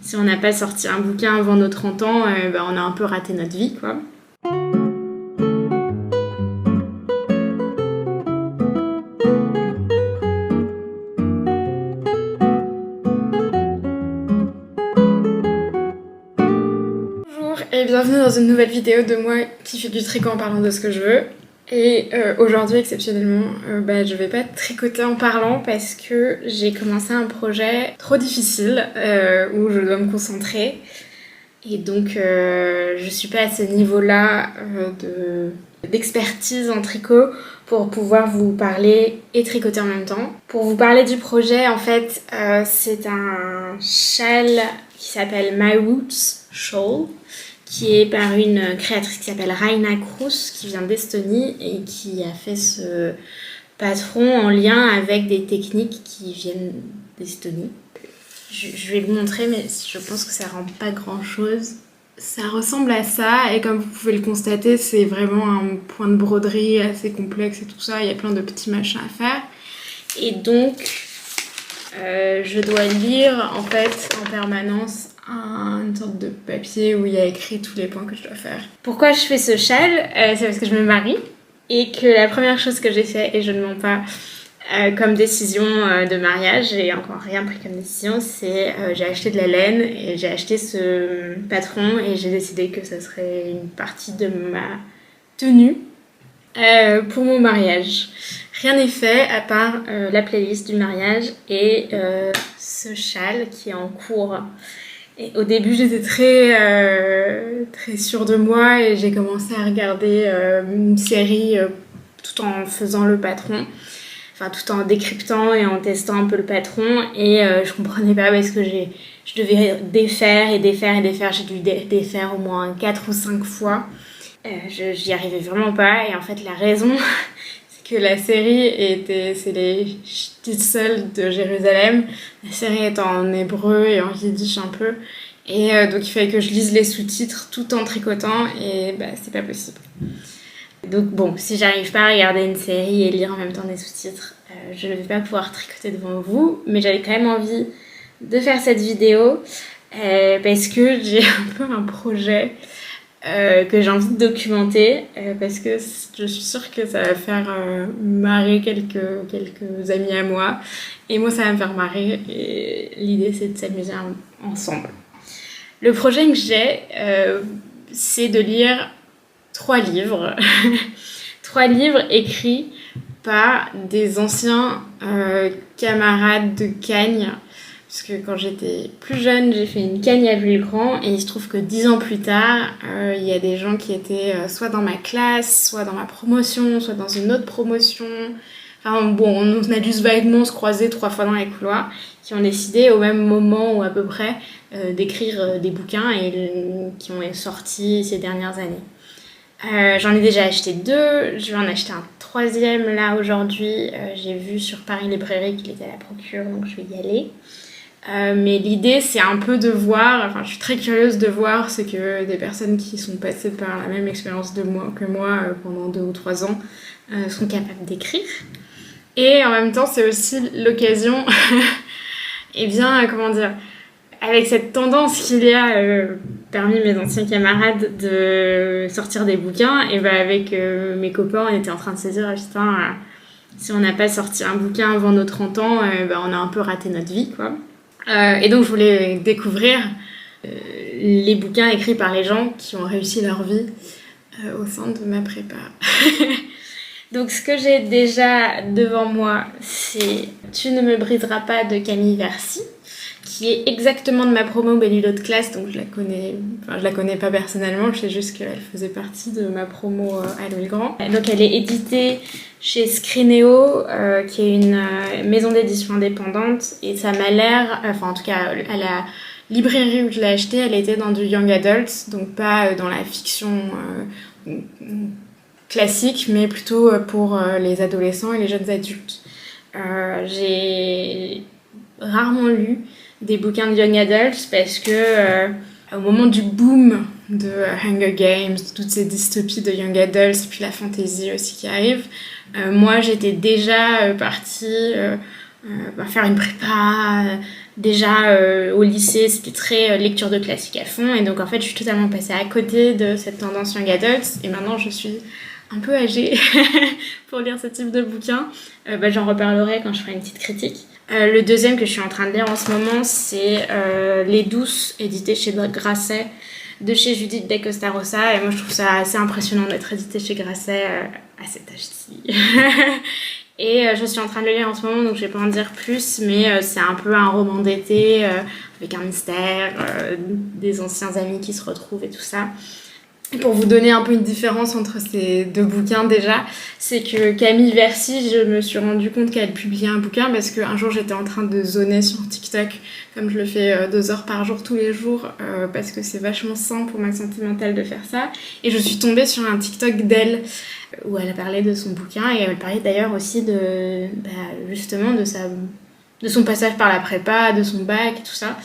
Si on n'a pas sorti un bouquin avant nos 30 ans, on a un peu raté notre vie, quoi. Bonjour et bienvenue dans une nouvelle vidéo de moi qui fait du tricot en parlant de ce que je veux. Et aujourd'hui, exceptionnellement, je vais pas tricoter en parlant parce que j'ai commencé un projet trop difficile où je dois me concentrer. Et donc, je suis pas à ce niveau-là d'expertise en tricot pour pouvoir vous parler et tricoter en même temps. Pour vous parler du projet, en fait, c'est un châle qui s'appelle My Roots Shawl, qui est par une créatrice qui s'appelle Raina Cruz, qui vient d'Estonie et qui a fait ce patron en lien avec des techniques qui viennent d'Estonie. Je vais le montrer, mais je pense que ça rend pas grand chose. Ça ressemble à ça, et comme vous pouvez le constater, c'est vraiment un point de broderie assez complexe et tout ça. Il y a plein de petits machins à faire. Et donc, je dois lire en fait en permanence une sorte de papier où il y a écrit tous les points que je dois faire. Pourquoi je fais ce châle? C'est parce que je me marie et que la première chose que j'ai fait, et je ne mens pas, comme décision de mariage, j'ai encore rien pris comme décision, c'est j'ai acheté de la laine et j'ai acheté ce patron et j'ai décidé que ça serait une partie de ma tenue pour mon mariage. Rien n'est fait à part la playlist du mariage et ce châle qui est en cours. Et au début, j'étais très sûre de moi et j'ai commencé à regarder une série tout en faisant le patron. Enfin, tout en décryptant et en testant un peu le patron. Et je comprenais pas parce que je devais défaire et défaire et défaire. J'ai dû défaire au moins 4 ou 5 fois. J'y arrivais vraiment pas. Et en fait, la raison, c'est que la série c'est les Shtisel de Jérusalem. La série est en hébreu et en yiddish un peu. Et donc, il fallait que je lise les sous-titres tout en tricotant. Et c'est pas possible. Donc bon, si j'arrive pas à regarder une série et lire en même temps des sous-titres, je ne vais pas pouvoir tricoter devant vous, mais j'avais quand même envie de faire cette vidéo parce que j'ai un peu un projet que j'ai envie de documenter parce que je suis sûre que ça va faire marrer quelques amis à moi et moi ça va me faire marrer et l'idée c'est de s'amuser ensemble. Le projet que j'ai, c'est de lire 3 livres, 3 livres écrits par des anciens camarades de Cagnes. Parce que quand j'étais plus jeune, j'ai fait une Cagnes à Villegrand et il se trouve que 10 ans plus tard, il y a des gens qui étaient soit dans ma classe, soit dans ma promotion, soit dans une autre promotion. Enfin bon, on a dû vaguement se croiser 3 fois dans les couloirs, qui ont décidé au même moment ou à peu près d'écrire des bouquins et qui ont sorti ces dernières années. J'en ai déjà acheté 2, je vais en acheter un 3e là aujourd'hui. J'ai vu sur Paris Librairie qu'il était à la procure, donc je vais y aller. Mais l'idée c'est un peu de voir, je suis très curieuse de voir ce que des personnes qui sont passées par la même expérience que moi pendant 2 ou 3 ans sont capables d'écrire. Et en même temps c'est aussi l'occasion, avec cette tendance qu'il y a parmi mes anciens camarades de sortir des bouquins, et avec mes copains, on était en train de se dire putain, si on n'a pas sorti un bouquin avant nos 30 ans, on a un peu raté notre vie, quoi. Et donc je voulais découvrir les bouquins écrits par les gens qui ont réussi leur vie au sein de ma prépa. Donc ce que j'ai déjà devant moi, c'est Tu ne me briseras pas de Camille Versii, qui est exactement de ma promo Bellulo de classe, donc je la connais pas personnellement, je sais juste qu'elle faisait partie de ma promo à Louis le Grand. Donc elle est éditée chez Scrinéo, qui est une maison d'édition indépendante, et ça m'a l'air, en tout cas à la librairie où je l'ai achetée, elle était dans du young adult, donc pas dans la fiction classique, mais plutôt pour les adolescents et les jeunes adultes. J'ai rarement lu des bouquins de young adults parce que au moment du boom de Hunger Games, toutes ces dystopies de young adults et puis la fantasy aussi qui arrive, moi j'étais déjà partie faire une prépa, Déjà, au lycée, c'était très lecture de classiques à fond. Et donc, en fait, je suis totalement passée à côté de cette tendance young adult. Et maintenant, je suis un peu âgée pour lire ce type de bouquin. J'en reparlerai quand je ferai une petite critique. Le deuxième que je suis en train de lire en ce moment, c'est Les Douces, édité chez Grasset, de chez Judith Dacosta Rosa. Et moi, je trouve ça assez impressionnant d'être édité chez Grasset à cet âge-ci. Et je suis en train de le lire en ce moment, donc je vais pas en dire plus, mais c'est un peu un roman d'été avec un mystère, des anciens amis qui se retrouvent et tout ça. Et pour vous donner un peu une différence entre ces deux bouquins déjà, c'est que Camille Versich, je me suis rendu compte qu'elle publiait un bouquin parce qu'un jour j'étais en train de zoner sur TikTok, comme je le fais 2 heures par jour tous les jours, parce que c'est vachement sain pour ma santé mentale de faire ça. Et je suis tombée sur un TikTok d'elle où elle a parlé de son bouquin et elle parlait d'ailleurs aussi justement de son passage par la prépa, de son bac et tout ça.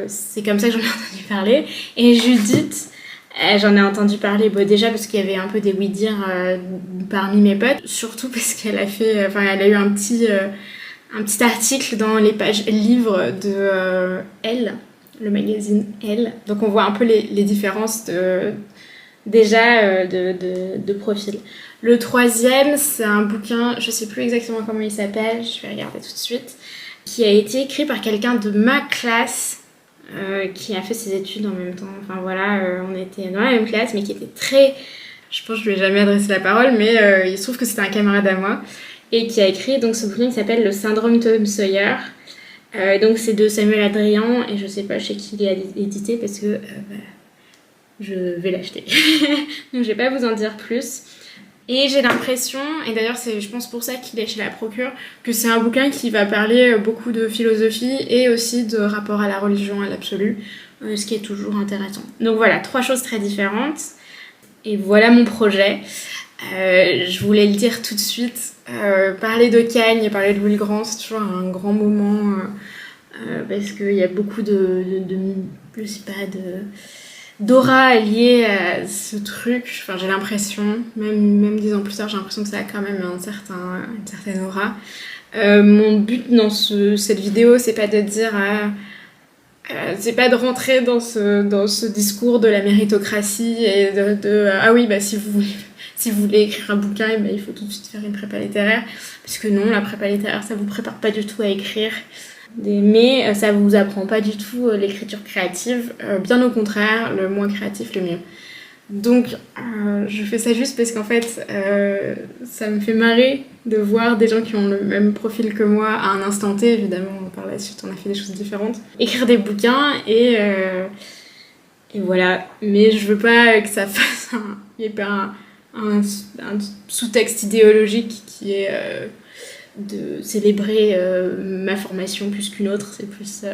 C'est comme ça que j'en ai entendu parler. Et Judith, j'en ai entendu parler déjà parce qu'il y avait un peu des oui-dire parmi mes potes, surtout parce qu'elle elle a eu un petit article dans les pages livres de Elle, le magazine Elle. Donc on voit un peu les différences de profil. Le troisième, c'est un bouquin, je sais plus exactement comment il s'appelle, je vais regarder tout de suite, qui a été écrit par quelqu'un de ma classe, qui a fait ses études en même temps. Enfin voilà, on était dans la même classe, mais qui était très... Je pense que je lui ai jamais adressé la parole, mais il se trouve que c'était un camarade à moi, et qui a écrit donc, ce bouquin qui s'appelle Le syndrome Tom Sawyer. Donc c'est de Samuel Adrian, et je sais pas chez qui il est édité, parce que je vais l'acheter. Donc je vais pas vous en dire plus. Et j'ai l'impression, et d'ailleurs c'est je pense pour ça qu'il est chez la Procure, que c'est un bouquin qui va parler beaucoup de philosophie et aussi de rapport à la religion, à l'absolu, ce qui est toujours intéressant. Donc voilà, 3 choses très différentes. Et voilà mon projet. Je voulais le dire tout de suite. Parler de Cagne et parler de Louis le Grand, c'est toujours un grand moment, parce qu'il y a beaucoup je sais pas, d'aura liée à ce truc. Enfin, j'ai l'impression, même 10 ans plus tard, j'ai l'impression que ça a quand même une certaine aura. Mon but dans cette vidéo, c'est pas de dire... c'est pas de rentrer dans ce discours de la méritocratie et ah oui, si vous voulez écrire un bouquin, il faut tout de suite faire une prépa littéraire. Parce que non, la prépa littéraire, ça vous prépare pas du tout à écrire. Mais ça vous apprend pas du tout l'écriture créative, bien au contraire, le moins créatif le mieux. Donc je fais ça juste parce qu'en fait ça me fait marrer de voir des gens qui ont le même profil que moi à un instant T, évidemment par la suite on a fait des choses différentes, écrire des bouquins et voilà. Mais je veux pas que ça fasse il y ait pas un sous-texte idéologique qui est de célébrer ma formation plus qu'une autre. C'est plus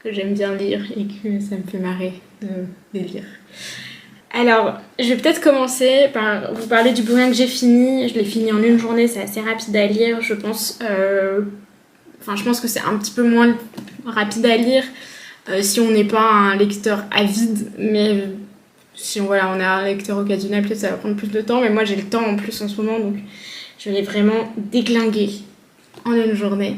que j'aime bien lire et que ça me fait marrer de les lire. Alors, je vais peut-être commencer par vous parler du bouquin que j'ai fini. Je l'ai fini en une journée, c'est assez rapide à lire, je pense. Je pense que c'est un petit peu moins rapide à lire si on n'est pas un lecteur avide, mais si on est un lecteur occasionnel, peut-être ça va prendre plus de temps, mais moi j'ai le temps en plus en ce moment, donc je l'ai vraiment déglingué en une journée.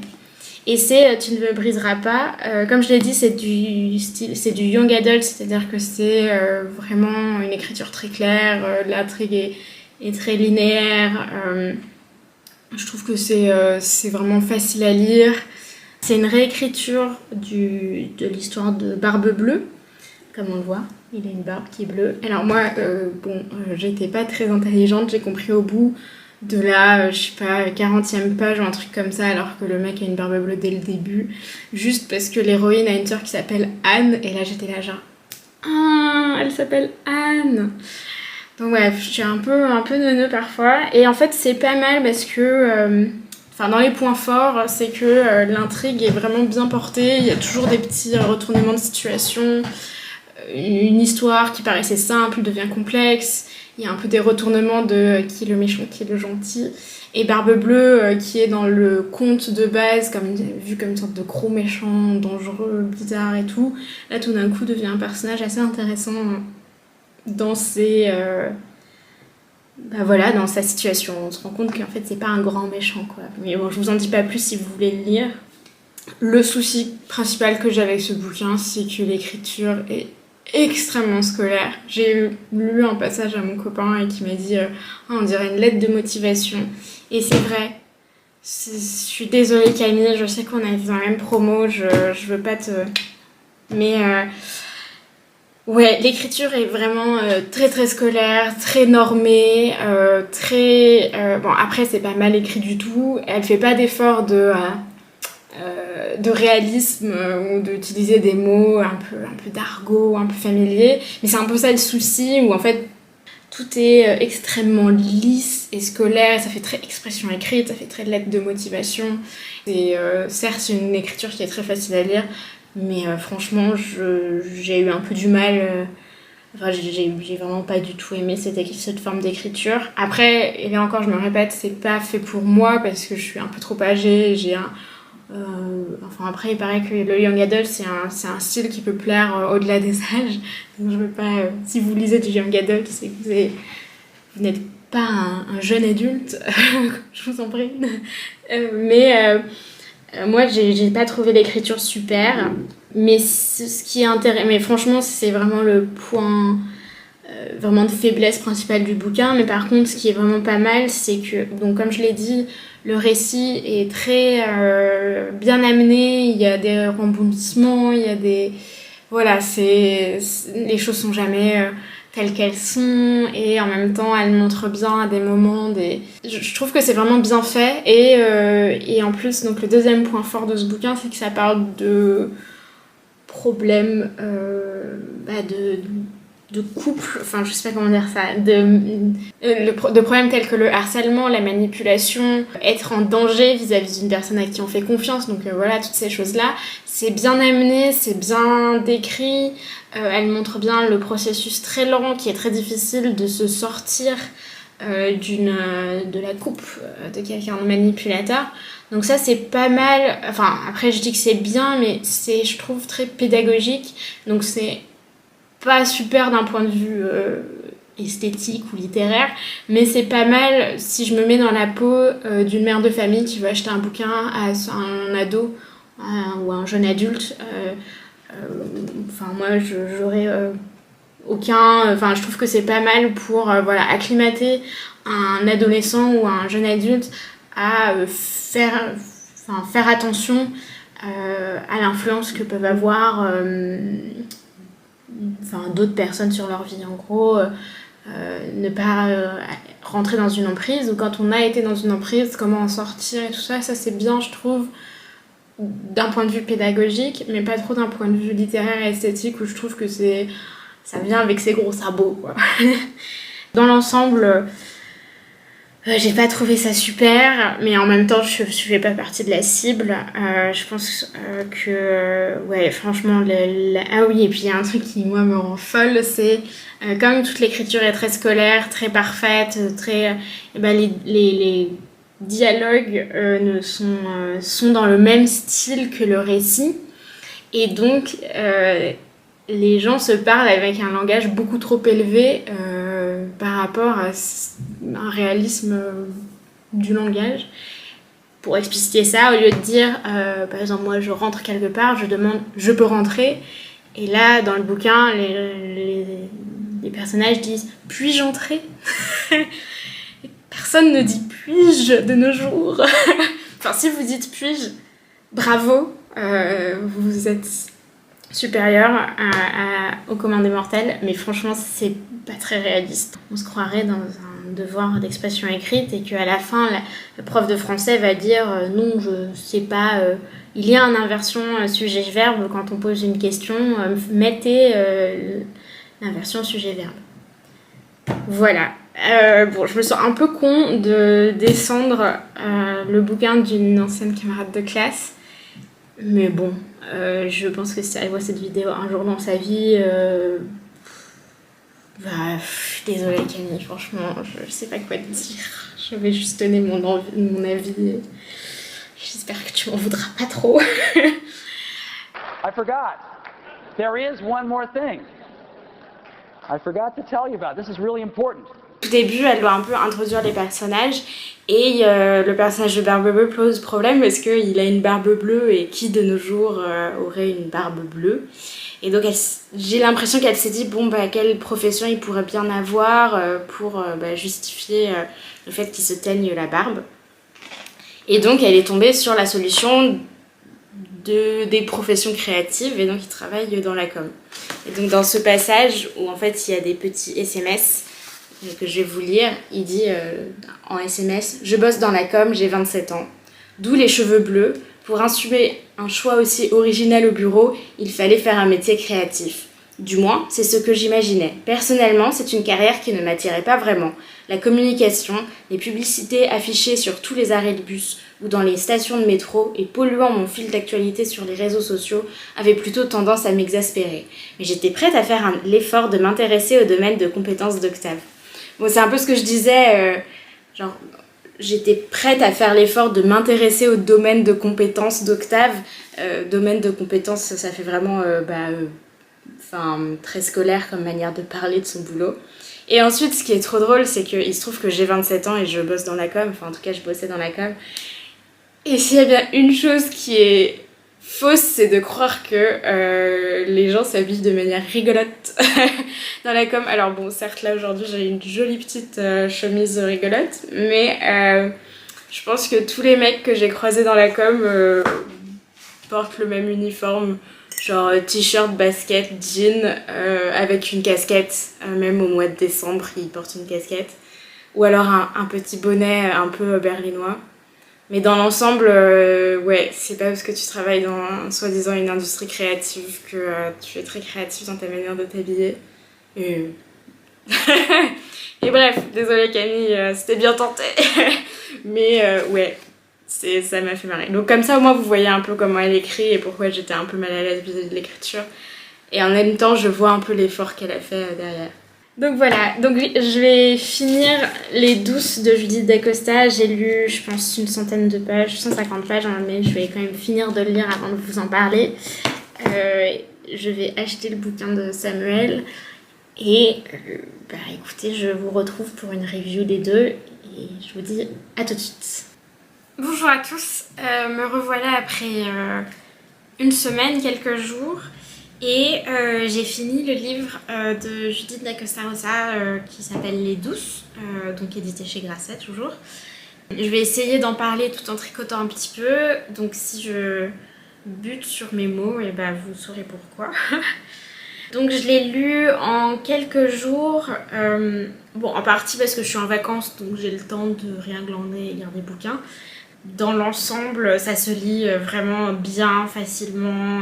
Et c'est Tu ne me briseras pas. Comme je l'ai dit, c'est du young adult, c'est-à-dire que c'est vraiment une écriture très claire, l'intrigue est très linéaire. Je trouve que c'est vraiment facile à lire. C'est une réécriture de l'histoire de Barbe Bleue, comme on le voit. Il a une barbe qui est bleue. Alors moi, j'étais pas très intelligente, j'ai compris au bout de la, 40e page ou un truc comme ça, alors que le mec a une barbe bleue dès le début, juste parce que l'héroïne a une sœur qui s'appelle Anne, et là j'étais là genre, ah, elle s'appelle Anne. Donc bref, je suis un peu neuneux parfois, et en fait c'est pas mal parce que, dans les points forts, c'est que l'intrigue est vraiment bien portée, il y a toujours des petits retournements de situation, une histoire qui paraissait simple devient complexe. Il y a un peu des retournements de qui est le méchant, qui est le gentil. Et Barbe Bleue, qui est dans le conte de base, vu comme une sorte de gros méchant, dangereux, bizarre et tout, là tout d'un coup devient un personnage assez intéressant dans dans sa situation. On se rend compte qu'en fait c'est pas un grand méchant, quoi. Mais bon, je vous en dis pas plus si vous voulez le lire. Le souci principal que j'ai avec ce bouquin, c'est que l'écriture est extrêmement scolaire. J'ai lu un passage à mon copain et qui m'a dit on dirait une lettre de motivation. Et c'est vrai. Je suis désolée Camille, je sais qu'on a été dans la même promo, je veux pas te... Mais ouais, l'écriture est vraiment très très scolaire, très normée, très... bon après c'est pas mal écrit du tout, elle fait pas d'effort de réalisme ou d'utiliser des mots un peu d'argot, un peu familier, mais c'est un peu ça le souci où en fait tout est extrêmement lisse et scolaire, ça fait très expression écrite, ça fait très lettre de motivation. Et certes, c'est une écriture qui est très facile à lire, mais franchement, j'ai eu un peu du mal. Enfin, j'ai vraiment pas du tout aimé cette forme d'écriture. Après, et là encore, je me répète, c'est pas fait pour moi parce que je suis un peu trop âgée, j'ai un... enfin après il paraît que le young adult c'est un style qui peut plaire au-delà des âges, donc je veux pas si vous lisez du young adult c'est que vous n'êtes pas un jeune adulte je vous en prie mais moi j'ai pas trouvé l'écriture super, mais ce qui est intéressant, mais franchement c'est vraiment le point vraiment de faiblesse principale du bouquin, mais par contre ce qui est vraiment pas mal c'est que, donc comme je l'ai dit, le récit est très bien amené, il y a des rebondissements, il y a des... Voilà, les choses sont jamais telles qu'elles sont, et en même temps elles montrent bien à des moments des... Je trouve que c'est vraiment bien fait, et en plus, donc le deuxième point fort de ce bouquin, c'est que ça parle de problèmes de couple, enfin je sais pas comment dire ça, de problèmes tels que le harcèlement, la manipulation, être en danger vis-à-vis d'une personne à qui on fait confiance, donc voilà, toutes ces choses-là. C'est bien amené, c'est bien décrit, elle montre bien le processus très lent qui est très difficile de se sortir de la coupe de quelqu'un de manipulateur. Donc ça c'est pas mal, enfin après je dis que c'est bien, mais c'est je trouve très pédagogique, donc c'est pas super d'un point de vue esthétique ou littéraire, mais c'est pas mal si je me mets dans la peau d'une mère de famille qui veut acheter un bouquin à un ado ou à un jeune adulte. Enfin moi j'aurais aucun... Enfin je trouve que c'est pas mal pour voilà, acclimater un adolescent ou un jeune adulte à faire attention à l'influence que peuvent avoir d'autres personnes sur leur vie. En gros, ne pas rentrer dans une emprise, ou quand on a été dans une emprise, comment en sortir et tout ça, ça c'est bien, je trouve, d'un point de vue pédagogique, mais pas trop d'un point de vue littéraire et esthétique, où je trouve que ça vient avec ses gros sabots, quoi. Dans l'ensemble, j'ai pas trouvé ça super, mais en même temps, je fais pas partie de la cible. Je pense que, ouais, franchement, ah oui, et puis il y a un truc qui, moi, me rend folle, c'est comme toute l'écriture est très scolaire, très parfaite, très... les dialogues sont dans le même style que le récit, et donc les gens se parlent avec un langage beaucoup trop élevé par rapport à un réalisme du langage. Pour expliciter ça, au lieu de dire, par exemple, moi je rentre quelque part, je demande je peux rentrer, et là dans le bouquin les personnages disent puis-je entrer. Personne ne dit puis-je de nos jours. Enfin si vous dites puis-je, bravo, vous êtes supérieur au commun des mortels, mais franchement c'est pas très réaliste. On se croirait dans un devoir d'expression écrite et qu'à la fin le prof de français va dire non je sais pas, il y a une inversion sujet-verbe quand on pose une question, mettez l'inversion sujet-verbe. Voilà. Bon, je me sens un peu con de descendre le bouquin d'une ancienne camarade de classe, mais bon, je pense que si elle voit cette vidéo un jour dans sa vie, désolée Camille, franchement, je sais pas quoi te dire. Je vais juste donner mon avis. J'espère que tu m'en voudras pas trop. I forgot. There is one more thing. I forgot to tell you about. This is really important. tout début, elle doit un peu introduire les personnages. Et le personnage de Barbe Bleue pose problème parce qu'il a une barbe bleue et qui de nos jours aurait une barbe bleue. Et donc j'ai l'impression qu'elle s'est dit bon bah quelle profession il pourrait bien avoir pour justifier le fait qu'il se teigne la barbe. Et donc elle est tombée sur la solution des professions créatives et donc il travaille dans la com. Et donc dans ce passage où en fait il y a des petits SMS que je vais vous lire, il dit en SMS: je bosse dans la com, j'ai 27 ans. D'où les cheveux bleus. Pour assumer un choix aussi original au bureau, il fallait faire un métier créatif. Du moins, c'est ce que j'imaginais. Personnellement, c'est une carrière qui ne m'attirait pas vraiment. La communication, les publicités affichées sur tous les arrêts de bus ou dans les stations de métro et polluant mon fil d'actualité sur les réseaux sociaux avaient plutôt tendance à m'exaspérer. Mais j'étais prête à faire l'effort de m'intéresser au domaine de compétences d'Octave. Bon, c'est un peu ce que je disais, j'étais prête à faire l'effort de m'intéresser au domaine de compétences d'Octave. Domaine de compétences, ça fait vraiment très scolaire comme manière de parler de son boulot. Et ensuite, ce qui est trop drôle, c'est qu'il se trouve que j'ai 27 ans et je bosse dans la com. Enfin, en tout cas, je bossais dans la com. Et s'il y a bien une chose qui est fausse, c'est de croire que les gens s'habillent de manière rigolote dans la com. Alors bon, certes, là, aujourd'hui, j'ai une jolie petite chemise rigolote, mais je pense que tous les mecs que j'ai croisés dans la com portent le même uniforme, genre t-shirt, basket, jean, avec une casquette, même au mois de décembre, ils portent une casquette. Ou alors un petit bonnet un peu berlinois. Mais dans l'ensemble, ouais, c'est pas parce que tu travailles dans, soi-disant, une industrie créative que tu es très créatif dans ta manière de t'habiller. Et bref, désolée Camille, c'était bien tenté. Mais ouais, ça m'a fait marrer. Donc comme ça, au moins, vous voyez un peu comment elle écrit et pourquoi j'étais un peu mal à l'aise vis-à-vis de l'écriture. Et en même temps, je vois un peu l'effort qu'elle a fait derrière. Donc voilà, donc je vais finir Les Douces de Judith Dacosta. J'ai lu, je pense, une centaine de pages, 150 pages, mais je vais quand même finir de le lire avant de vous en parler. Je vais acheter le bouquin de Samuel et écoutez, je vous retrouve pour une review des deux et je vous dis à tout de suite. Bonjour à tous, me revoilà après une semaine, quelques jours. Et j'ai fini le livre de Judith Dacosta Rosa qui s'appelle Les Douces, donc édité chez Grasset toujours. Je vais essayer d'en parler tout en tricotant un petit peu, donc si je bute sur mes mots, et vous saurez pourquoi. Donc je l'ai lu en quelques jours, en partie parce que je suis en vacances, donc j'ai le temps de rien glander et lire des bouquins. Dans l'ensemble, ça se lit vraiment bien, facilement,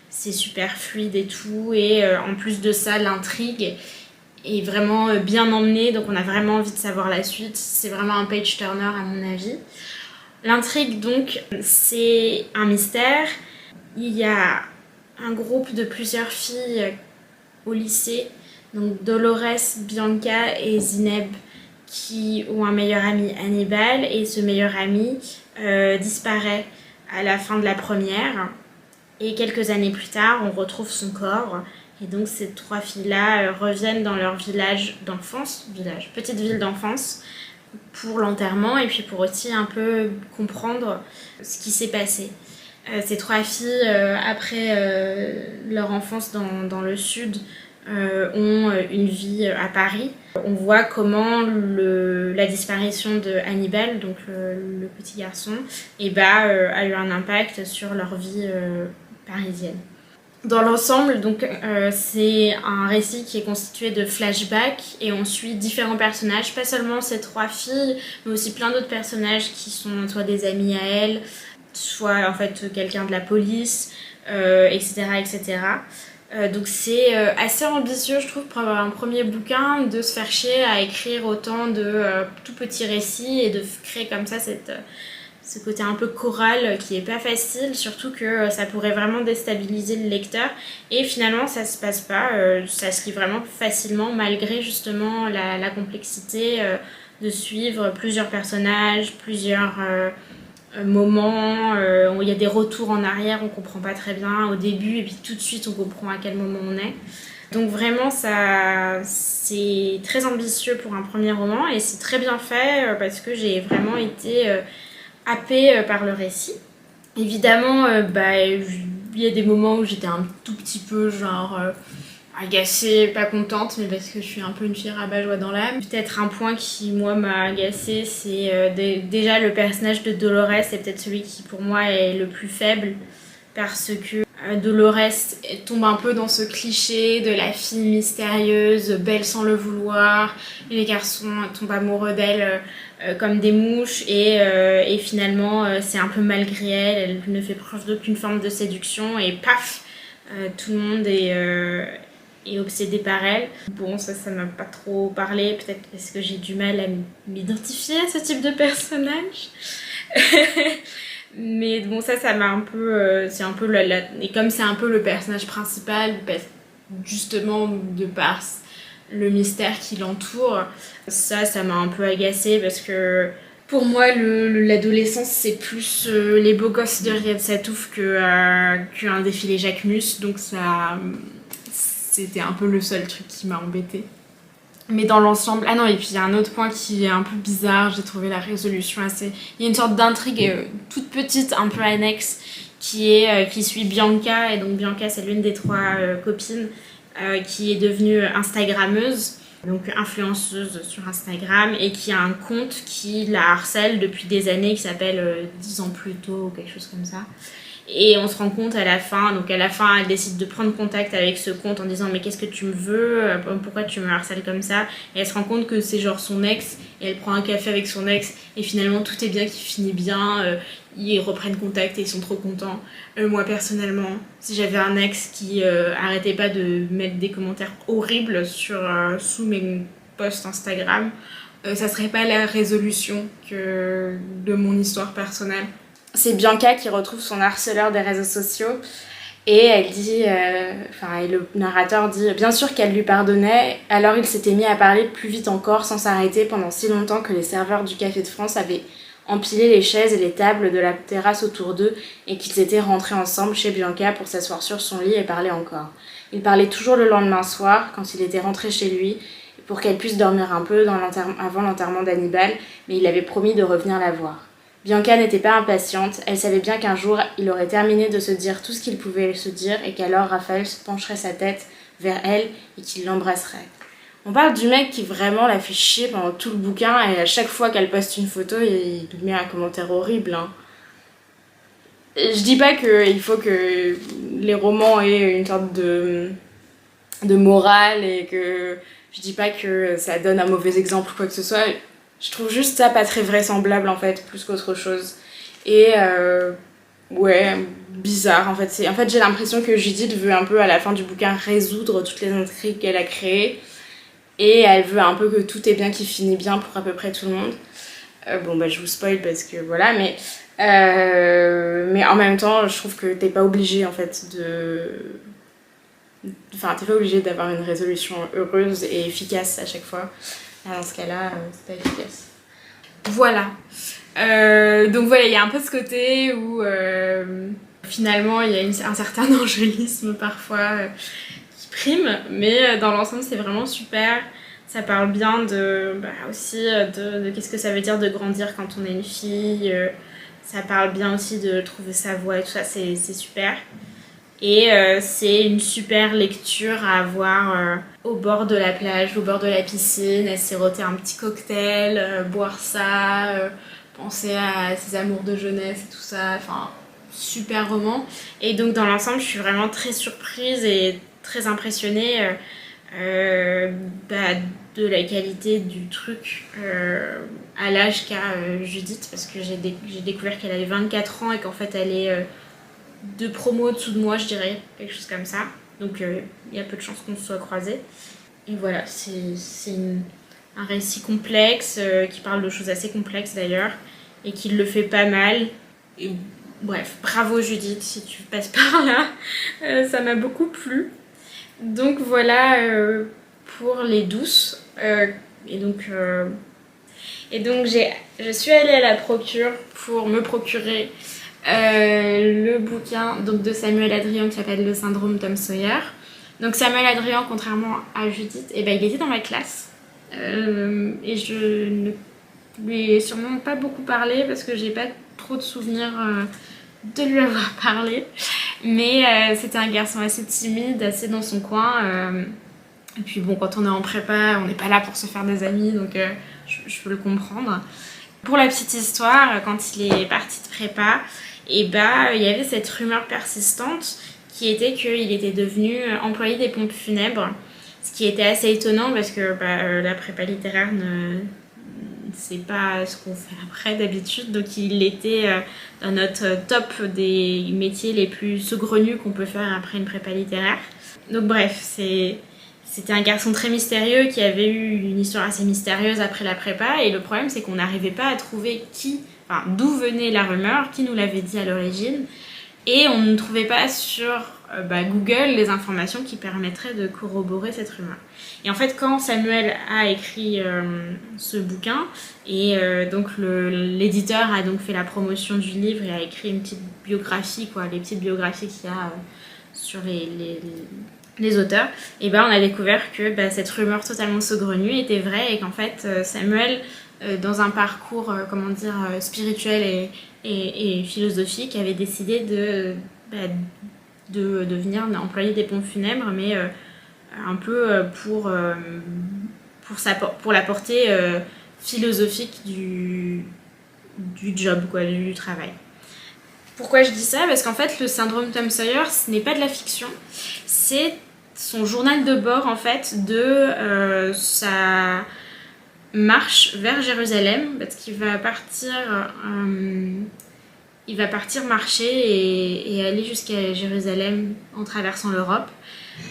c'est super fluide et tout, et en plus de ça, l'intrigue est vraiment bien emmenée, donc on a vraiment envie de savoir la suite. C'est vraiment un page-turner à mon avis. L'intrigue, donc, c'est un mystère. Il y a un groupe de plusieurs filles au lycée, donc Dolores, Bianca et Zineb, qui ont un meilleur ami, Hannibal, et ce meilleur ami disparaît à la fin de la première. Et quelques années plus tard, on retrouve son corps. Et donc ces trois filles-là reviennent dans leur village d'enfance, petite ville d'enfance, pour l'enterrement et puis pour aussi un peu comprendre ce qui s'est passé. Ces trois filles, après leur enfance dans le sud, ont une vie à Paris. On voit comment la disparition de Hannibal, donc le petit garçon, a eu un impact sur leur vie parisienne. Dans l'ensemble, donc, c'est un récit qui est constitué de flashbacks et on suit différents personnages, pas seulement ces trois filles, mais aussi plein d'autres personnages qui sont soit des amis à elles, soit en fait quelqu'un de la police, etc. etc. Donc c'est assez ambitieux, je trouve, pour avoir un premier bouquin, de se faire chier à écrire autant de tout petits récits et de créer comme ça ce côté un peu choral qui est pas facile, surtout que ça pourrait vraiment déstabiliser le lecteur. Et finalement, ça se passe pas, ça se lit vraiment facilement malgré justement la complexité de suivre plusieurs personnages, plusieurs moments où il y a des retours en arrière, on comprend pas très bien au début et puis tout de suite on comprend à quel moment on est. Donc vraiment ça c'est très ambitieux pour un premier roman et c'est très bien fait parce que j'ai vraiment été happée par le récit. Évidemment il y a des moments où j'étais un tout petit peu genre agacée, pas contente, mais parce que je suis un peu une fille rabat-joie dans l'âme. Peut-être un point qui, moi, m'a agacée, c'est déjà le personnage de Dolores, c'est peut-être celui qui, pour moi, est le plus faible, parce que Dolores tombe un peu dans ce cliché de la fille mystérieuse, belle sans le vouloir, et les garçons tombent amoureux d'elle comme des mouches, et finalement, c'est un peu malgré elle, elle ne fait preuve d'aucune forme de séduction, et paf, tout le monde est obsédé par elle. Bon, ça m'a pas trop parlé, peut-être parce que j'ai du mal à m'identifier à ce type de personnage. Mais bon, ça m'a un peu... c'est un peu et comme c'est un peu le personnage principal, justement de par le mystère qui l'entoure, ça m'a un peu agacée parce que pour moi, l'adolescence, c'est plus les beaux gosses de Riyad Satouf qu'un défilé Jacquemus, donc ça... C'était un peu le seul truc qui m'a embêtée. Mais dans l'ensemble... Ah non, et puis il y a un autre point qui est un peu bizarre, j'ai trouvé la résolution assez... Il y a une sorte d'intrigue toute petite, un peu annexe, qui suit Bianca, et donc Bianca c'est l'une des 3 copines qui est devenue instagrammeuse, donc influenceuse sur Instagram, et qui a un compte qui la harcèle depuis des années, qui s'appelle 10 ans plus tôt, ou quelque chose comme ça. Et on se rend compte à la fin, donc à la fin elle décide de prendre contact avec ce compte en disant mais qu'est-ce que tu me veux, pourquoi tu me harcèles comme ça, et elle se rend compte que c'est genre son ex, et elle prend un café avec son ex, et finalement tout est bien qui finit bien, ils reprennent contact et ils sont trop contents. Moi personnellement, si j'avais un ex qui arrêtait pas de mettre des commentaires horribles sous mes posts Instagram, ça serait pas la résolution de mon histoire personnelle. C'est Bianca qui retrouve son harceleur des réseaux sociaux et elle dit, et le narrateur dit bien sûr qu'elle lui pardonnait, alors il s'était mis à parler plus vite encore sans s'arrêter pendant si longtemps que les serveurs du Café de France avaient empilé les chaises et les tables de la terrasse autour d'eux et qu'ils étaient rentrés ensemble chez Bianca pour s'asseoir sur son lit et parler encore. Il parlait toujours le lendemain soir quand il était rentré chez lui pour qu'elle puisse dormir un peu avant l'enterrement d'Hannibal, mais il avait promis de revenir la voir. Bianca n'était pas impatiente, elle savait bien qu'un jour il aurait terminé de se dire tout ce qu'il pouvait se dire et qu'alors Raphaël se pencherait sa tête vers elle et qu'il l'embrasserait. On parle du mec qui vraiment la fait chier pendant tout le bouquin et à chaque fois qu'elle poste une photo, il lui met un commentaire horrible. Hein. Je dis pas qu'il faut que les romans aient une sorte de morale et que je dis pas que ça donne un mauvais exemple ou quoi que ce soit. Je trouve juste ça pas très vraisemblable en fait, plus qu'autre chose. Et bizarre en fait. En fait j'ai l'impression que Judith veut un peu à la fin du bouquin résoudre toutes les intrigues qu'elle a créées. Et elle veut un peu que tout est bien qui finit bien pour à peu près tout le monde. Je vous spoil parce que voilà, mais en même temps je trouve que t'es pas obligé en fait t'es pas obligé d'avoir une résolution heureuse et efficace à chaque fois. Dans ce cas-là, c'est pas efficace. Voilà. Donc voilà, il y a un peu ce côté où finalement il y a un certain angélisme parfois qui prime, mais dans l'ensemble c'est vraiment super. Ça parle bien aussi de qu'est-ce que ça veut dire de grandir quand on est une fille. Ça parle bien aussi de trouver sa voie et tout ça, c'est super. Et c'est une super lecture à avoir au bord de la plage, au bord de la piscine, à siroter un petit cocktail, boire ça, penser à ses amours de jeunesse et tout ça, enfin super roman. Et donc dans l'ensemble je suis vraiment très surprise et très impressionnée de la qualité du truc à l'âge qu'a Judith, parce que j'ai découvert qu'elle avait 24 ans et qu'en fait elle est... 2 promos au-dessous de moi, je dirais, quelque chose comme ça. Donc il y a peu de chances qu'on se soit croisés. Et voilà, c'est un récit complexe, qui parle de choses assez complexes d'ailleurs, et qui le fait pas mal. Et bref, bravo Judith, si tu passes par là, ça m'a beaucoup plu. Donc voilà pour les douces. Et donc Et donc je suis allée à la procure pour me procurer le bouquin donc, de Samuel Adrian qui s'appelle Le syndrome Tom Sawyer. Donc Samuel Adrian, contrairement à Judith, il était dans ma classe. Et je ne lui ai sûrement pas beaucoup parlé parce que j'ai pas trop de souvenirs de lui avoir parlé. Mais c'était un garçon assez timide, assez dans son coin. Et puis bon, quand on est en prépa, on n'est pas là pour se faire des amis, donc je peux le comprendre. Pour la petite histoire, quand il est parti de prépa, il y avait cette rumeur persistante qui était qu'il était devenu employé des pompes funèbres. Ce qui était assez étonnant parce que la prépa littéraire c'est pas ce qu'on fait après d'habitude, donc il était dans notre top des métiers les plus saugrenus qu'on peut faire après une prépa littéraire. Donc bref, c'était un garçon très mystérieux qui avait eu une histoire assez mystérieuse après la prépa, et le problème c'est qu'on n'arrivait pas à trouver d'où venait la rumeur, qui nous l'avait dit à l'origine, et on ne trouvait pas sur Google les informations qui permettraient de corroborer cette rumeur. Et en fait, quand Samuel a écrit ce bouquin, et donc l'éditeur a donc fait la promotion du livre et a écrit une petite biographie, les petites biographies qu'il y a sur les auteurs, et on a découvert que cette rumeur totalement saugrenue était vraie, et qu'en fait Samuel, dans un parcours spirituel et philosophique, avait décidé de devenir employé des pompes funèbres, mais un peu pour la portée philosophique du job, du travail. Pourquoi je dis ça? Parce qu'en fait, le syndrome Tom Sawyer, ce n'est pas de la fiction, c'est son journal de bord en fait de sa marche vers Jérusalem, parce qu'il va partir marcher et aller jusqu'à Jérusalem en traversant l'Europe.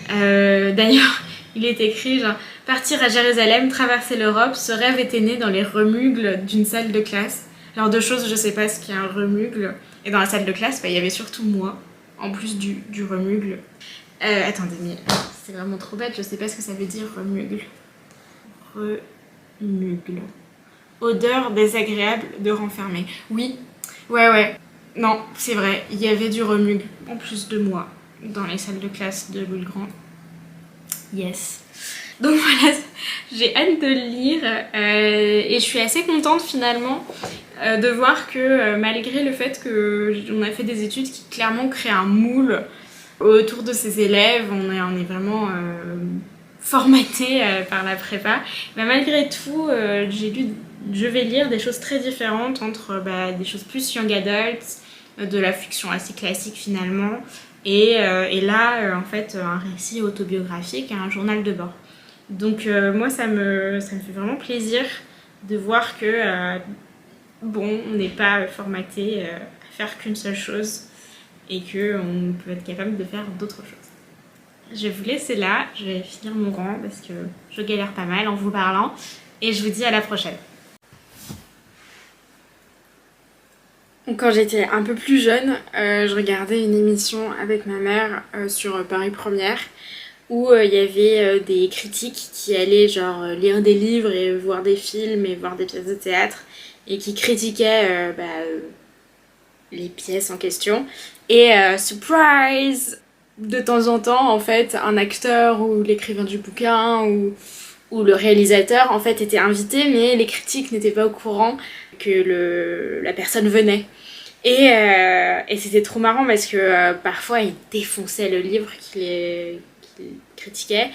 D'ailleurs, il est écrit partir à Jérusalem, traverser l'Europe, ce rêve était né dans les remugles d'une salle de classe. Alors deux choses, je sais pas ce qu'est un remugle. Et dans la salle de classe, il y avait surtout moi, en plus du remugle. Attendez, mais c'est vraiment trop bête, je sais pas ce que ça veut dire remugle. Remugle. Odeur désagréable de renfermé. Oui, ouais. Non, c'est vrai, il y avait du remugle, en plus de moi, dans les salles de classe de Louis le Grand. Yes. Donc voilà, j'ai hâte de le lire et je suis assez contente finalement de voir que malgré le fait qu'on a fait des études qui clairement créent un moule autour de ces élèves, on est vraiment formaté par la prépa, malgré tout je vais lire des choses très différentes entre des choses plus young adults, de la fiction assez classique finalement, et là en fait un récit autobiographique, un journal de bord. Donc moi ça me fait vraiment plaisir de voir que on n'est pas formaté à faire qu'une seule chose et qu'on peut être capable de faire d'autres choses. Je vais vous laisser là, je vais finir mon rang parce que je galère pas mal en vous parlant, et je vous dis à la prochaine. Quand j'étais un peu plus jeune, je regardais une émission avec ma mère sur Paris Première, où il y avait des critiques qui allaient lire des livres et voir des films et voir des pièces de théâtre, et qui critiquaient les pièces en question. Et surprise, de temps en temps en fait un acteur ou l'écrivain du bouquin ou le réalisateur en fait était invité, mais les critiques n'étaient pas au courant que la personne venait. Et c'était trop marrant parce que parfois il défonçait le livre qu'il critiquait,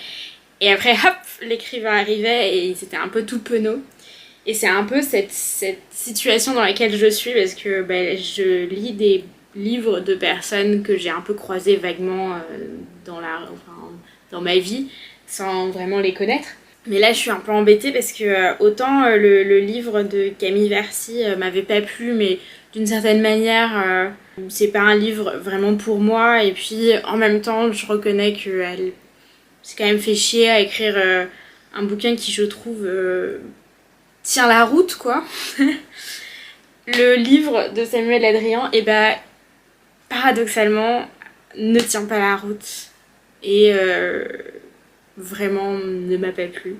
et après hop, l'écrivain arrivait et c'était un peu tout penaud. Et c'est un peu cette situation dans laquelle je suis, parce que je lis des livres de personnes que j'ai un peu croisées vaguement dans ma vie sans vraiment les connaître. Mais là je suis un peu embêtée parce que autant le livre de Camille Vercy m'avait pas plu, mais d'une certaine manière c'est pas un livre vraiment pour moi, et puis en même temps je reconnais qu'elle s'est quand même fait chier à écrire un bouquin qui, je trouve, tient la route, quoi. Le livre de Samuel Adrian, paradoxalement, ne tient pas la route et vraiment ne m'a pas plu.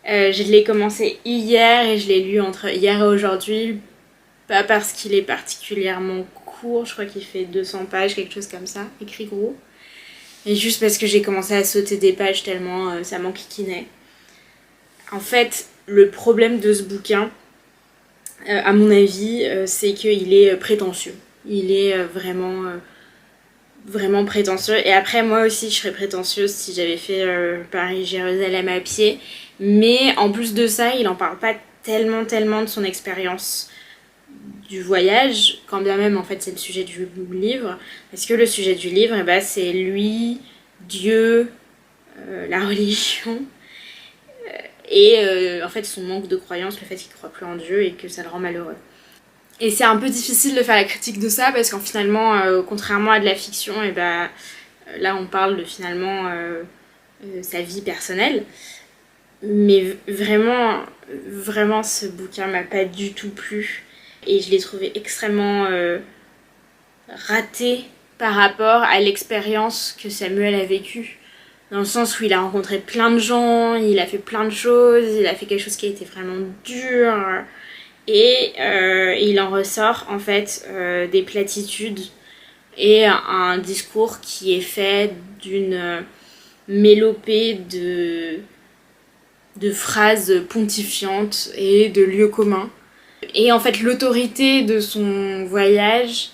Je l'ai commencé hier et je l'ai lu entre hier et aujourd'hui. Pas parce qu'il est particulièrement court, je crois qu'il fait 200 pages, quelque chose comme ça, écrit gros. Et juste parce que j'ai commencé à sauter des pages tellement ça m'enquiquinait. En fait, le problème de ce bouquin, à mon avis, c'est qu'il est prétentieux. Il est vraiment prétentieux. Et après, moi aussi, je serais prétentieuse si j'avais fait Paris-Jérusalem à pied. Mais en plus de ça, il en parle pas tellement de son expérience du voyage, quand bien même en fait c'est le sujet du livre. Parce que le sujet du livre, c'est lui, Dieu, la religion, et en fait son manque de croyance, le fait qu'il ne croit plus en Dieu et que ça le rend malheureux. Et c'est un peu difficile de faire la critique de ça parce qu'en finalement, contrairement à de la fiction, là on parle de finalement sa vie personnelle. Mais vraiment ce bouquin m'a pas du tout plu. Et je l'ai trouvé extrêmement raté par rapport à l'expérience que Samuel a vécue. Dans le sens où il a rencontré plein de gens, il a fait plein de choses, il a fait quelque chose qui a été vraiment dur. Et il en ressort en fait des platitudes et un discours qui est fait d'une mélopée de phrases pontifiantes et de lieux communs. Et en fait, l'autorité de son voyage,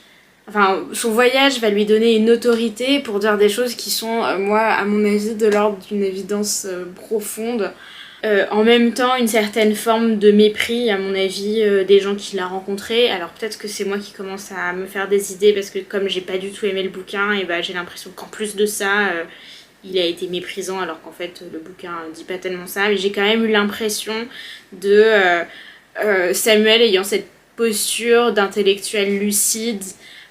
son voyage va lui donner une autorité pour dire des choses qui sont, moi, à mon avis, de l'ordre d'une évidence profonde. En même temps, une certaine forme de mépris, à mon avis, des gens qu'il a rencontrés. Alors peut-être que c'est moi qui commence à me faire des idées, parce que comme j'ai pas du tout aimé le bouquin, et j'ai l'impression qu'en plus de ça, il a été méprisant, alors qu'en fait, le bouquin dit pas tellement ça. Mais j'ai quand même eu l'impression de Samuel ayant cette posture d'intellectuel lucide.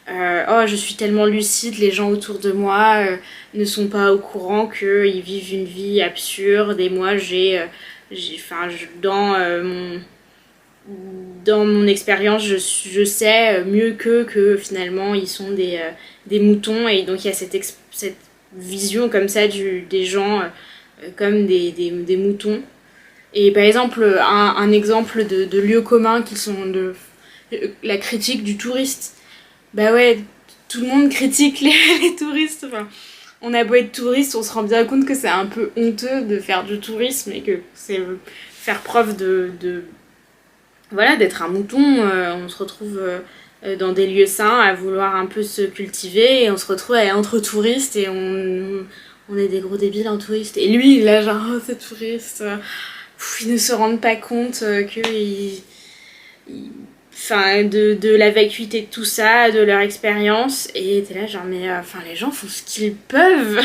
Oh, je suis tellement lucide, les gens autour de moi ne sont pas au courant qu'ils vivent une vie absurde et moi dans mon expérience je sais mieux que finalement ils sont des moutons, et donc il y a cette vision comme ça des gens comme des moutons. Et par exemple, un exemple de lieux communs qui sont la critique du touriste. Bah ouais, tout le monde critique les touristes. Enfin, on a beau être touriste, on se rend bien compte que c'est un peu honteux de faire du tourisme et que c'est faire preuve voilà, d'être un mouton. On se retrouve dans des lieux sains à vouloir un peu se cultiver et on se retrouve entre touristes et on est des gros débiles en touriste. Et lui, il a genre, oh, c'est touriste. Ils ne se rendent pas compte de la vacuité de tout ça, de leur expérience, et t'es là genre mais les gens font ce qu'ils peuvent.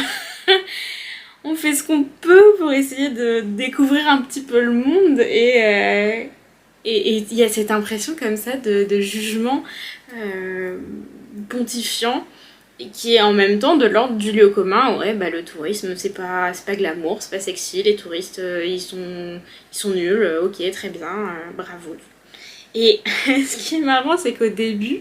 On fait ce qu'on peut pour essayer de découvrir un petit peu le monde, et il y a cette impression comme ça de jugement pontifiant, et qui est en même temps de l'ordre du lieu commun. Ouais, le tourisme c'est pas glamour, c'est pas sexy, les touristes ils sont nuls, ok, très bien, bravo. Et ce qui est marrant, c'est qu'au début,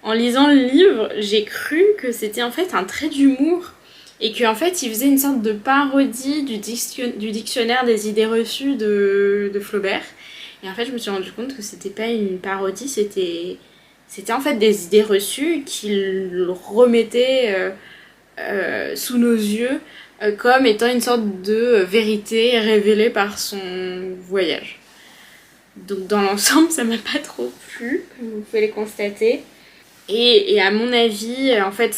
en lisant le livre, j'ai cru que c'était en fait un trait d'humour et qu'en fait il faisait une sorte de parodie du dictionnaire des idées reçues de Flaubert. Et en fait je me suis rendu compte que c'était pas une parodie, c'était en fait des idées reçues qu'il remettait sous nos yeux comme étant une sorte de vérité révélée par son voyage. Donc dans l'ensemble, ça m'a pas trop plu, comme vous pouvez le constater. Et à mon avis, en fait,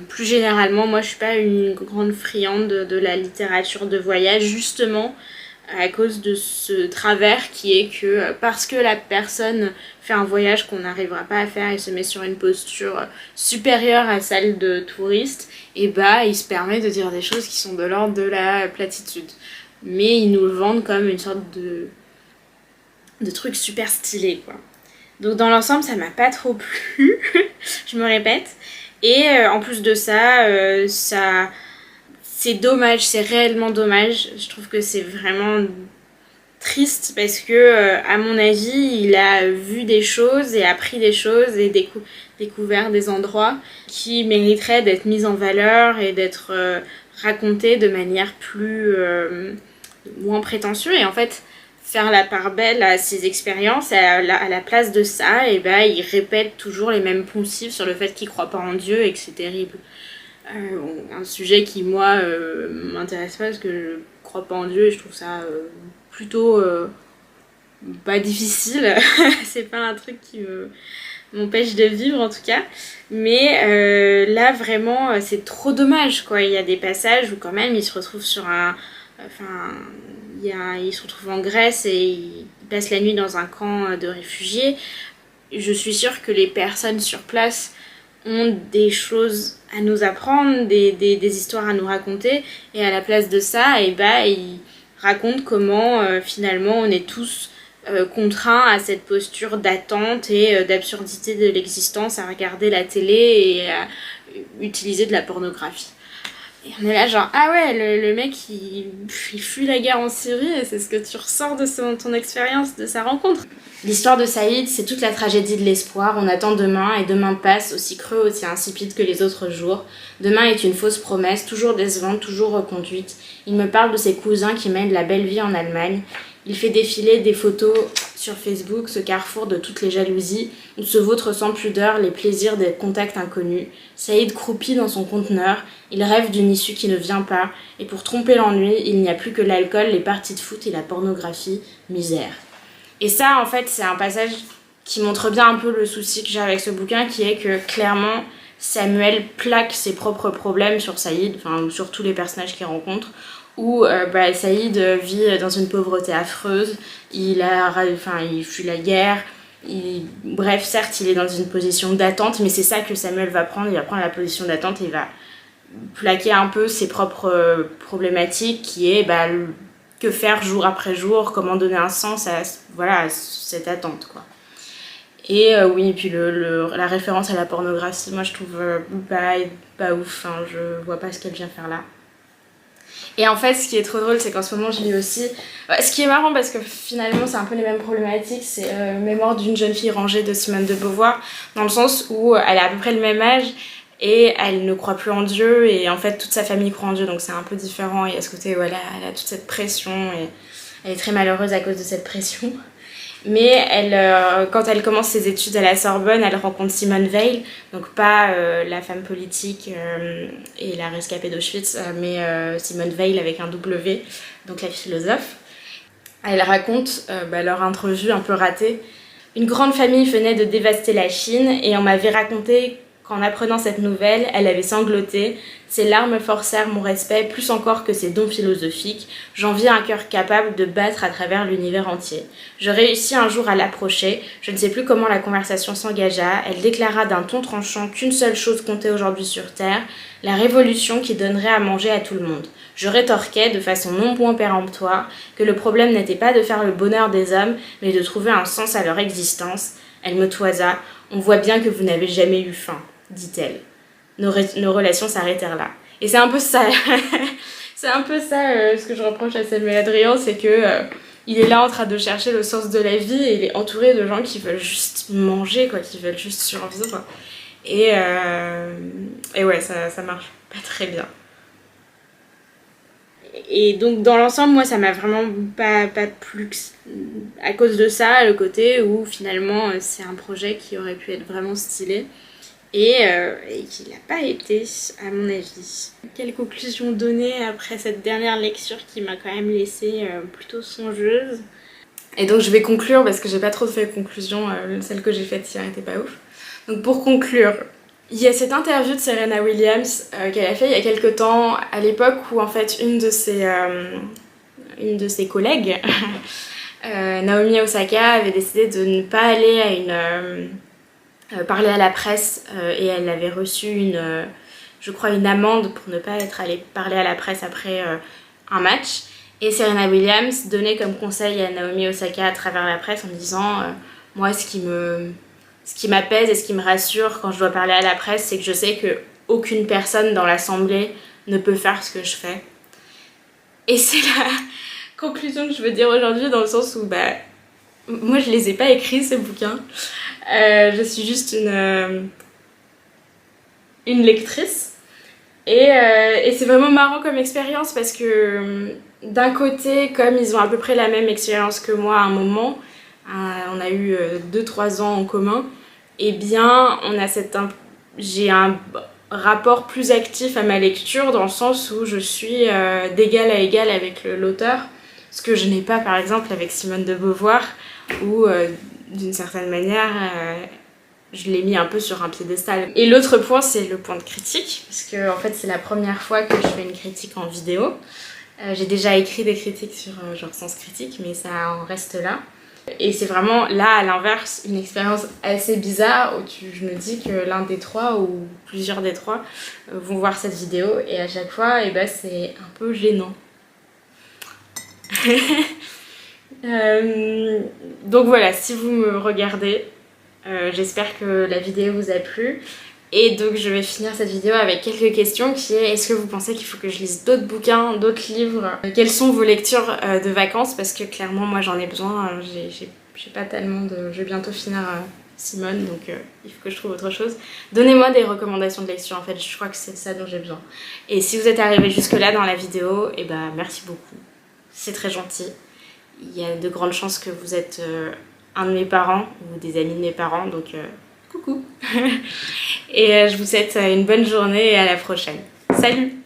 plus généralement, moi je suis pas une grande friande de la littérature de voyage, justement à cause de ce travers qui est que parce que la personne fait un voyage qu'on n'arrivera pas à faire et se met sur une posture supérieure à celle de touriste, et il se permet de dire des choses qui sont de l'ordre de la platitude. Mais ils nous le vendent comme une sorte de trucs super stylés, quoi. Donc dans l'ensemble, ça m'a pas trop plu, je me répète. Et en plus de ça, c'est dommage, c'est réellement dommage. Je trouve que c'est vraiment triste parce que, à mon avis, il a vu des choses et appris des choses et découvert des endroits qui mériteraient d'être mis en valeur et d'être racontés de manière plus moins prétentieux et en fait faire la part belle à ses expériences et à la place de ça, et ben il répète toujours les mêmes poncifs sur le fait qu'il croit pas en Dieu et que c'est terrible. Un sujet qui moi m'intéresse pas parce que je crois pas en Dieu et je trouve ça plutôt pas difficile. C'est pas un truc qui m'empêche de vivre en tout cas, mais là vraiment c'est trop dommage quoi. Il y a des passages où quand même il se retrouve sur il se retrouve en Grèce et il passe la nuit dans un camp de réfugiés. Je suis sûre que les personnes sur place ont des choses à nous apprendre, des histoires à nous raconter, et à la place de ça, et ils racontent comment finalement on est tous contraints à cette posture d'attente et d'absurdité de l'existence, à regarder la télé et à utiliser de la pornographie. Et on est là genre, ah ouais, le mec il fuit la guerre en Syrie et c'est ce que tu ressors de ton expérience, de sa rencontre. L'histoire de Saïd, c'est toute la tragédie de l'espoir. On attend demain et demain passe, aussi creux, aussi insipide que les autres jours. Demain est une fausse promesse, toujours décevante, toujours reconduite. Il me parle de ses cousins qui mènent la belle vie en Allemagne. Il fait défiler des photos sur Facebook, ce carrefour de toutes les jalousies, où se vautrent sans pudeur les plaisirs des contacts inconnus. Saïd croupit dans son conteneur, il rêve d'une issue qui ne vient pas, et pour tromper l'ennui, il n'y a plus que l'alcool, les parties de foot et la pornographie, misère. Et ça, en fait, c'est un passage qui montre bien un peu le souci que j'ai avec ce bouquin, qui est que, clairement, Samuel plaque ses propres problèmes sur Saïd, enfin, sur tous les personnages qu'il rencontre, où Saïd vit dans une pauvreté affreuse, il fuit la guerre, bref, certes, il est dans une position d'attente, mais c'est ça que Samuel va prendre, il va prendre la position d'attente et il va plaquer un peu ses propres problématiques, qui est que faire jour après jour, comment donner un sens à cette attente, quoi. Et oui, puis la référence à la pornographie, moi je trouve pas ouf, hein, je vois pas ce qu'elle vient faire là. Et en fait, ce qui est trop drôle, c'est qu'en ce moment, je lis aussi... Ce qui est marrant, parce que finalement, c'est un peu les mêmes problématiques, c'est Mémoire d'une jeune fille rangée de Simone de Beauvoir, dans le sens où elle a à peu près le même âge, et elle ne croit plus en Dieu, et en fait, toute sa famille croit en Dieu, donc c'est un peu différent, et à ce côté où elle a toute cette pression, et elle est très malheureuse à cause de cette pression. Mais quand elle commence ses études à la Sorbonne, elle rencontre Simone Weil, donc pas la femme politique et la rescapée d'Auschwitz, mais Simone Weil avec un W, donc la philosophe. Elle raconte leur entrevue un peu ratée. Une grande famille venait de dévaster la Chine et on m'avait raconté qu'en apprenant cette nouvelle, elle avait sangloté. Ses larmes forcèrent mon respect plus encore que ses dons philosophiques. J'enviais un cœur capable de battre à travers l'univers entier. Je réussis un jour à l'approcher. Je ne sais plus comment la conversation s'engagea. Elle déclara d'un ton tranchant qu'une seule chose comptait aujourd'hui sur Terre, la révolution qui donnerait à manger à tout le monde. Je rétorquai de façon non point péremptoire que le problème n'était pas de faire le bonheur des hommes, mais de trouver un sens à leur existence. Elle me toisa. On voit bien que vous n'avez jamais eu faim, dit-elle. Nos relations s'arrêtèrent là. Et c'est un peu ça, ce que je reproche à Samuel Adrien, c'est que il est là en train de chercher le sens de la vie et il est entouré de gens qui veulent juste manger, quoi, qui veulent juste survivre. Et ouais, ça marche pas très bien. Et donc dans l'ensemble, moi ça m'a vraiment pas plu à cause de ça, le côté où finalement c'est un projet qui aurait pu être vraiment stylé. Et qui l'a pas été, à mon avis. Quelle conclusion donner après cette dernière lecture qui m'a quand même laissée plutôt songeuse. Et donc je vais conclure parce que j'ai pas trop fait de conclusion, celle que j'ai faite hier était pas ouf. Donc pour conclure, il y a cette interview de Serena Williams qu'elle a fait il y a quelques temps, à l'époque où en fait une de ses collègues, Naomi Osaka, avait décidé de ne pas aller à parler à la presse et elle avait reçu une amende pour ne pas être allée parler à la presse après un match. Et Serena Williams donnait comme conseil à Naomi Osaka à travers la presse en disant moi ce qui m'apaise et ce qui me rassure quand je dois parler à la presse, c'est que je sais que aucune personne dans l'assemblée ne peut faire ce que je fais. Et c'est la conclusion que je veux dire aujourd'hui, dans le sens où moi je les ai pas écrits ces bouquins. Je suis juste une lectrice Et c'est vraiment marrant comme expérience parce que d'un côté, comme ils ont à peu près la même expérience que moi à un moment, on a eu 2-3 ans en commun, et bien j'ai un rapport plus actif à ma lecture dans le sens où je suis d'égal à égal avec l'auteur, ce que je n'ai pas par exemple avec Simone de Beauvoir où d'une certaine manière je l'ai mis un peu sur un piédestal. Et l'autre point, c'est le point de critique, parce que en fait c'est la première fois que je fais une critique en vidéo. J'ai déjà écrit des critiques sur genre Sens Critique, mais ça en reste là. Et c'est vraiment là, à l'inverse, une expérience assez bizarre où je me dis que l'un des trois ou plusieurs des trois vont voir cette vidéo et à chaque fois, et ben, c'est un peu gênant. Donc voilà, si vous me regardez, j'espère que la vidéo vous a plu. Et donc je vais finir cette vidéo avec quelques questions qui est: est-ce que vous pensez qu'il faut que je lise d'autres bouquins, d'autres livres? Quelles sont vos lectures de vacances? Parce que clairement moi j'en ai besoin, j'ai pas tellement de... Je vais bientôt finir Simone, donc il faut que je trouve autre chose. Donnez-moi des recommandations de lecture en fait, je crois que c'est ça dont j'ai besoin. Et si vous êtes arrivé jusque là dans la vidéo, et ben merci beaucoup, c'est très gentil. Il y a de grandes chances que vous êtes un de mes parents ou des amis de mes parents, donc coucou. Et je vous souhaite une bonne journée et à la prochaine. Salut!